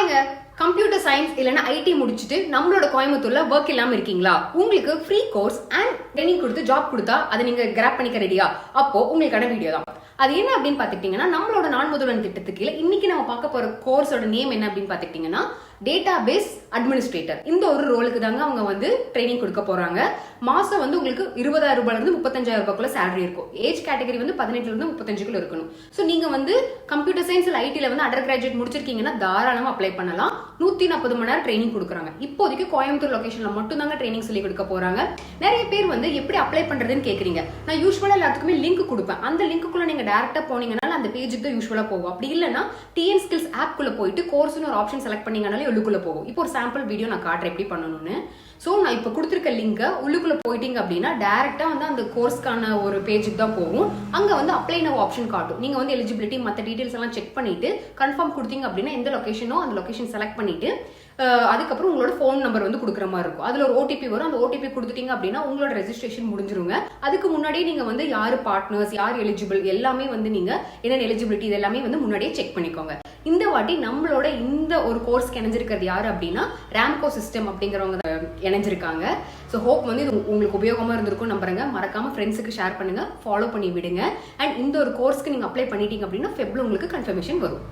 ஹாய்ங்க, computer science இல்லைன்னா ID முடிச்சுட்டு நம்மளோட கோயம்புத்தூர்ல ஒர்க் இல்லாம இருக்கீங்களா? உங்களுக்கு ஃப்ரீ கோர்ஸ் அண்ட் ட்ரைனிங் கொடுத்து ஜாப் கொடுத்தா அதை நீங்க கிராப் பண்ணிக்க ரெடியா? அப்போ உங்களுக்கான வீடியோ தான். அது என்ன அப்படின்னு பாத்துக்கிட்டீங்கன்னா, நம்மளோட நான் முதல்வன் திட்டத்துக்கு கீழே இன்னைக்கு நம்ம பார்க்க போற கோர்ஸோட நேம் என்ன அப்படின்னு பாத்துக்கிட்டீங்கன்னா, டேட்டா பேஸ் அட்மினிஸ்ட்ரேட்டர். இந்த ஒரு ரோலுக்கு தாங்க அவங்க வந்து ட்ரைனிங் கொடுக்க போறாங்க. மாசம் வந்து உங்களுக்கு 20,000 ரூபாயில இருந்து 35,000 ரூபாய்க்குள்ள சேலரி இருக்கும். ஏஜ் கேட்டகரி வந்து 18ல இருந்து 35க்குள்ள இருக்கணும். ஸோ நீங்க வந்து கம்ப்யூட்டர் சயின்ஸ் இல்ல ஐடில வந்து அண்டர் கிராஜுவேட் முடிச்சிருக்கீங்கன்னா தாராளமா அப்ளை பண்ணலாம். 140 மணி நேரம் ட்ரைனிங் கொடுக்குறாங்க. இப்போதைக்கு கோயம்புத்தூர் லொகேஷன்ல மட்டும் தாங்க ட்ரைனிங் சொல்லி கொடுக்க போறாங்க. நிறைய பேர் வந்து எப்படி அப்ளை பண்றதுன்னு கேக்குறீங்க. நான் யூஸ்வலா எல்லாத்துக்குமே லிங்க் கொடுப்பேன். அந்த லிங்க்குள்ள நீங்க டைரக்டா போனீங்கன்னா அந்த பேஜுக்கு தான் யூஸ்வலா போகும். அப்படி இல்லைன்னா டிஎன் ஸ்கில்ஸ் ஆப் குள்ள போயிட்டு கோர்ஸ்னு ஒரு ஆப்ஷன் செலக்ட் பண்ணீங்கனாலே உள்ளுக்குள்ள போகும். இப்போ ஒரு சாம்பிள் வீடியோ நான் காட்டுறேன் எப்படி பண்ணணும்னு. ஸோ நான் இப்போ கொடுத்துருக்க லிங்கை உள்ளுக்குள்ள போயிட்டீங்க அப்படின்னா டைரக்டா வந்து அந்த கோர்ஸ்க்கான ஒரு பேஜுக்கு தான் போகும். அங்க வந்து அப்ளை நவ் ஆப்ஷன் காட்டும். நீங்க வந்து எலிஜிபிலிட்டி மற்ற டீடைல்ஸ் எல்லாம் செக் பண்ணிட்டு கன்ஃபார்ம் கொடுத்தீங்க அப்படின்னா எந்த லொகேஷனோ அந்த லொகேஷன் செலக்ட் பண்ணிட்டு அதுக்கப்புறம் உங்களோட ஃபோன் நம்பர் வந்து கொடுக்குற மாதிரி இருக்கும். அதுல ஒரு ஓடிபி வரும். அந்த ஓடிபி கொடுத்துட்டீங்க அப்படின்னா உங்களோட ரெஜிஸ்ட்ரேஷன் முடிஞ்சிருங்க. அதுக்கு முன்னாடியே நீங்க வந்து யாரு பார்ட்னர்ஸ், யார் எலிஜிபிள் எல்லாமே வந்து நீங்க என்னென்ன எலிஜிபிலிட்டி இது எல்லாமே வந்து முன்னாடியே செக் பண்ணிக்கோங்க. இந்த வாட்டி நம்மளோட இந்த ஒரு கோர்ஸ்க்கு இணைஞ்சிருக்கிறது யாரு அப்படின்னா ராம்கோ சிஸ்டம் அப்படிங்கிறவங்க இணைஞ்சிருக்காங்க. ஸோ ஹோப் வந்து இது உங்களுக்கு உபயோகமா இருந்திருக்கும் நம்புறேங்க. மறக்காம ஃப்ரெண்ட்ஸுக்கு ஷேர் பண்ணுங்க, ஃபாலோ பண்ணி விடுங்க. அண்ட் இந்த ஒரு கோர்ஸ்க்கு நீங்க அப்ளை பண்ணிட்டீங்க அப்படின்னா ஃபெப்ல உங்களுக்கு கன்ஃபர்மேஷன் வரும்.